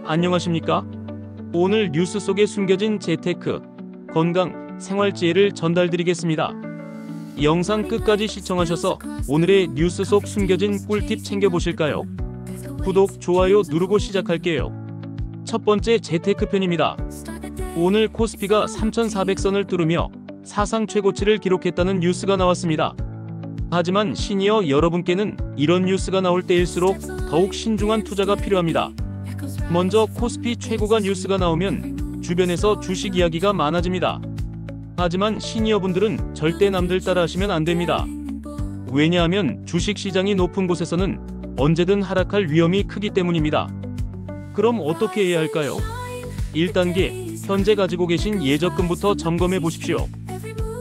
안녕하십니까? 오늘 뉴스 속에 숨겨진 재테크, 건강, 생활 지혜를 전달드리겠습니다. 영상 끝까지 시청하셔서 오늘의 뉴스 속 숨겨진 꿀팁 챙겨보실까요? 구독, 좋아요 누르고 시작할게요. 첫 번째 재테크 편입니다. 오늘 코스피가 3,400선을 뚫으며 사상 최고치를 기록했다는 뉴스가 나왔습니다. 하지만 시니어 여러분께는 이런 뉴스가 나올 때일수록 더욱 신중한 투자가 필요합니다. 먼저 코스피 최고가 뉴스가 나오면 주변에서 주식 이야기가 많아집니다. 하지만 시니어분들은 절대 남들 따라 하시면 안 됩니다. 왜냐하면 주식 시장이 높은 곳에서는 언제든 하락할 위험이 크기 때문입니다. 그럼 어떻게 해야 할까요? 1단계, 현재 가지고 계신 예적금부터 점검해 보십시오.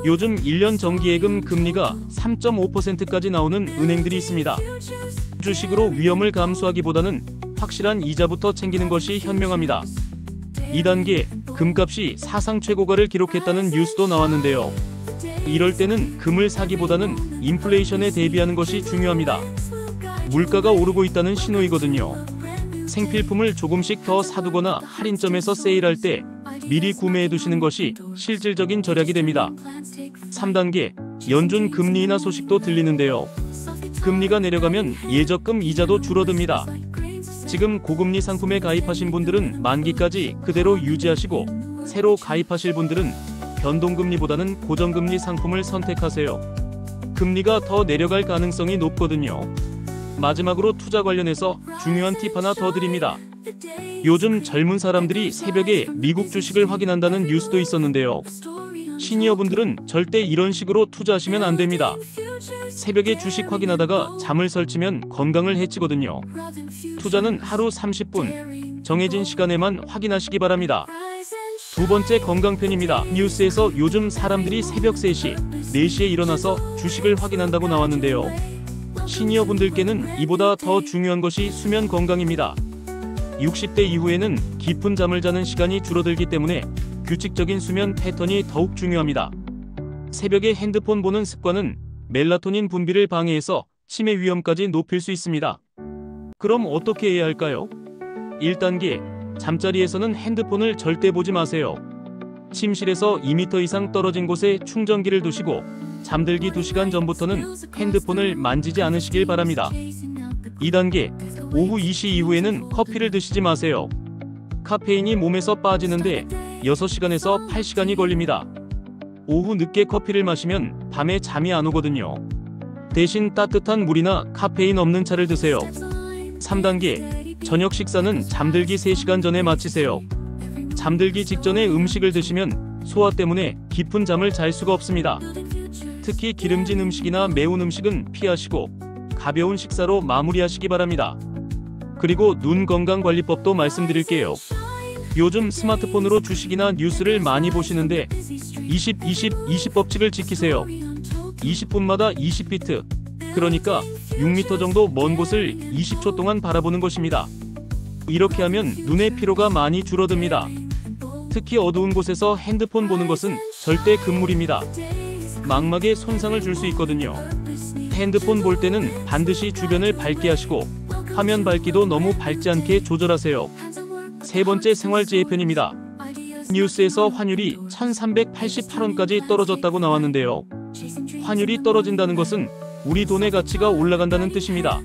요즘 1년 정기예금 금리가 3.5%까지 나오는 은행들이 있습니다. 주식으로 위험을 감수하기보다는 확실한 이자부터 챙기는 것이 현명합니다. 2단계, 금값이 사상 최고가를 기록했다는 뉴스도 나왔는데요. 이럴 때는 금을 사기보다는 인플레이션에 대비하는 것이 중요합니다. 물가가 오르고 있다는 신호이거든요. 생필품을 조금씩 더 사두거나 할인점에서 세일할 때 미리 구매해 두시는 것이 실질적인 절약이 됩니다. 3단계, 연준 금리 인하 소식도 들리는데요. 금리가 내려가면 예적금 이자도 줄어듭니다. 지금 고금리 상품에 가입하신 분들은 만기까지 그대로 유지하시고 새로 가입하실 분들은 변동금리보다는 고정금리 상품을 선택하세요. 금리가 더 내려갈 가능성이 높거든요. 마지막으로 투자 관련해서 중요한 팁 하나 더 드립니다. 요즘 젊은 사람들이 새벽에 미국 주식을 확인한다는 뉴스도 있었는데요. 시니어분들은 절대 이런 식으로 투자하시면 안 됩니다. 새벽에 주식 확인하다가 잠을 설치면 건강을 해치거든요. 투자는 하루 30분, 정해진 시간에만 확인하시기 바랍니다. 두 번째 건강편입니다. 뉴스에서 요즘 사람들이 새벽 3시, 4시에 일어나서 주식을 확인한다고 나왔는데요. 시니어분들께는 이보다 더 중요한 것이 수면 건강입니다. 60대 이후에는 깊은 잠을 자는 시간이 줄어들기 때문에 규칙적인 수면 패턴이 더욱 중요합니다. 새벽에 핸드폰 보는 습관은 멜라토닌 분비를 방해해서 치매 위험까지 높일 수 있습니다. 그럼 어떻게 해야 할까요? 1단계, 잠자리에서는 핸드폰을 절대 보지 마세요. 침실에서 2m 이상 떨어진 곳에 충전기를 두시고 잠들기 2시간 전부터는 핸드폰을 만지지 않으시길 바랍니다. 2단계, 오후 2시 이후에는 커피를 드시지 마세요. 카페인이 몸에서 빠지는데 6시간에서 8시간이 걸립니다. 오후 늦게 커피를 마시면 밤에 잠이 안 오거든요. 대신 따뜻한 물이나 카페인 없는 차를 드세요. 3단계, 저녁 식사는 잠들기 3시간 전에 마치세요. 잠들기 직전에 음식을 드시면 소화 때문에 깊은 잠을 잘 수가 없습니다. 특히 기름진 음식이나 매운 음식은 피하시고 가벼운 식사로 마무리하시기 바랍니다. 그리고 눈 건강관리법도 말씀드릴게요. 요즘 스마트폰으로 주식이나 뉴스를 많이 보시는데 20-20-20 법칙을 지키세요. 20분마다 20피트, 그러니까 6m 정도 먼 곳을 20초 동안 바라보는 것입니다. 이렇게 하면 눈의 피로가 많이 줄어듭니다. 특히 어두운 곳에서 핸드폰 보는 것은 절대 금물입니다. 망막에 손상을 줄 수 있거든요. 핸드폰 볼 때는 반드시 주변을 밝게 하시고 화면 밝기도 너무 밝지 않게 조절하세요. 세 번째 생활지혜 편입니다. 뉴스에서 환율이 1388원까지 떨어졌다고 나왔는데요. 환율이 떨어진다는 것은 우리 돈의 가치가 올라간다는 뜻입니다.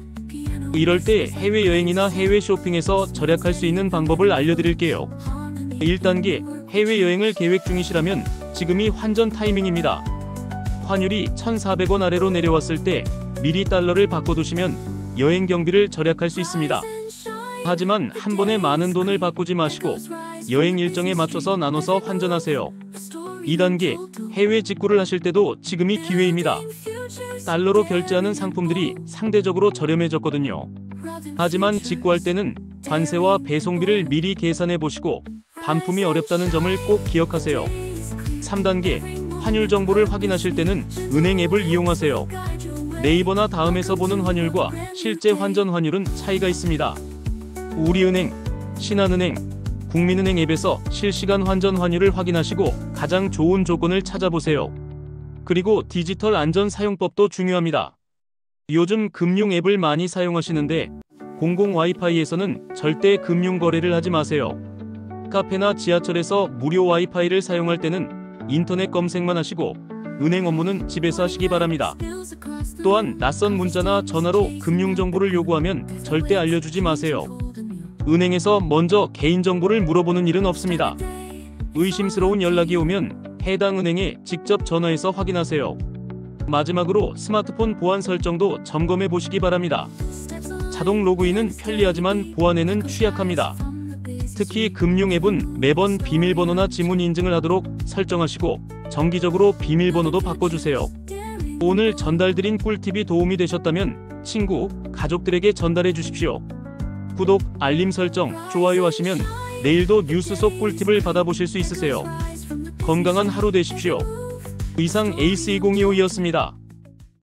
이럴 때 해외여행이나 해외 쇼핑에서 절약할 수 있는 방법을 알려드릴게요. 1단계, 해외여행을 계획 중이시라면 지금이 환전 타이밍입니다. 환율이 1,400원 아래로 내려왔을 때 미리 달러를 바꿔두시면 여행 경비를 절약할 수 있습니다. 하지만 한 번에 많은 돈을 바꾸지 마시고 여행 일정에 맞춰서 나눠서 환전하세요. 2단계, 해외 직구를 하실 때도 지금이 기회입니다. 달러로 결제하는 상품들이 상대적으로 저렴해졌거든요. 하지만 직구할 때는 관세와 배송비를 미리 계산해 보시고 반품이 어렵다는 점을 꼭 기억하세요. 3단계, 환율 정보를 확인하실 때는 은행 앱을 이용하세요. 네이버나 다음에서 보는 환율과 실제 환전 환율은 차이가 있습니다. 우리은행, 신한은행, 국민은행 앱에서 실시간 환전 환율을 확인하시고 가장 좋은 조건을 찾아보세요. 그리고 디지털 안전 사용법도 중요합니다. 요즘 금융 앱을 많이 사용하시는데 공공 와이파이에서는 절대 금융 거래를 하지 마세요. 카페나 지하철에서 무료 와이파이를 사용할 때는 인터넷 검색만 하시고 은행 업무는 집에서 하시기 바랍니다. 또한 낯선 문자나 전화로 금융 정보를 요구하면 절대 알려주지 마세요. 은행에서 먼저 개인정보를 물어보는 일은 없습니다. 의심스러운 연락이 오면 해당 은행에 직접 전화해서 확인하세요. 마지막으로 스마트폰 보안 설정도 점검해 보시기 바랍니다. 자동 로그인은 편리하지만 보안에는 취약합니다. 특히 금융 앱은 매번 비밀번호나 지문 인증을 하도록 설정하시고 정기적으로 비밀번호도 바꿔주세요. 오늘 전달드린 꿀팁이 도움이 되셨다면 친구, 가족들에게 전달해 주십시오. 구독, 알림 설정, 좋아요 하시면 내일도 뉴스 속 꿀팁을 받아보실 수 있으세요. 건강한 하루 되십시오. 이상 에이스2025였습니다.